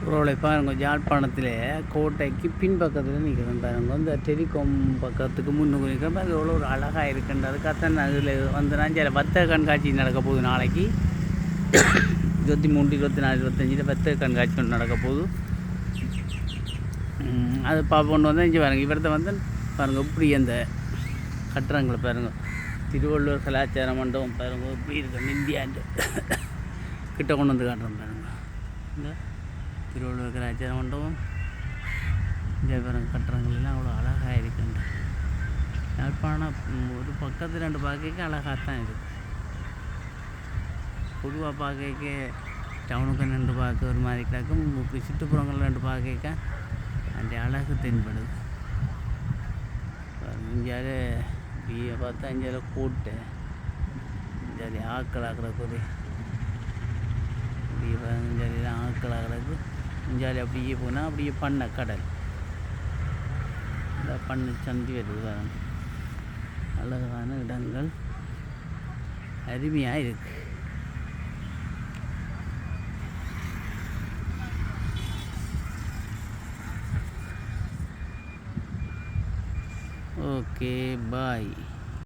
உறவுகளை பாருங்க, யாழ்ப்பாணத்தில் கோட்டைக்கு பின்பக்கத்தில் நிற்கிறேன் பாருங்க. இந்த டெலிகாம் பக்கத்துக்கு முன்னுக்கு நிற்கிறேன் பாருங்க. எவ்வளோ ஒரு அழகாக இருக்குன்றது. அதுக்காகத்தான் அதில் வந்து நான் சில வர்த்தக கண்காட்சி நடக்க போகுது நாளைக்கு 23, 24, 25 வர்த்தக கண்காட்சி ஒன்று நடக்க போகுது. அது கொண்டு வந்தால் இங்கே பாருங்கள். இவரத்தை வந்து பாருங்கள் இப்படி அந்த கட்டுறங்களை பாருங்கள். திருவள்ளுவர் கலாச்சார மண்டபம் பாருங்கள் இப்படி இருக்கு. இந்தியாண்டு கிட்ட கொண்டு வந்து காட்டுறோம் பாருங்கள். இந்த திருவள்ளுவர் கலாச்சார மண்டபம் இங்கே பாருங்கள். கட்டுறங்கள்லாம் அவ்வளோ அழகாக இருக்குங்க. யாழ்ப்பாணம் ஒரு பக்கத்து 2 பார்க்க அழகாகத்தான் இருக்குது. பொதுவாக பார்க்க டவுனுக்கு 2 பார்க்க ஒரு மாதிரி கிடக்கும். சுற்றுப்புறங்கள் 2 பார்க்க அந்த அழகு தென்படுது. இந்தியாவில் இப்படியே பார்த்தா இந்தியாவில் கோட்டை, இந்தியாவில் ஆக்கள் ஆக்கிறக்கு ஒரு இப்படியே இந்தியாவில் ஆக்கள் ஆகிறதுக்கு இந்தியாவில் அப்படியே போனால் அப்படியே பண்ணை கடல் இந்த பண்ணை சந்தி வருது பாருங்க. அழகான இடங்கள் அருமையாக இருக்குது. ஓகே, பாய்.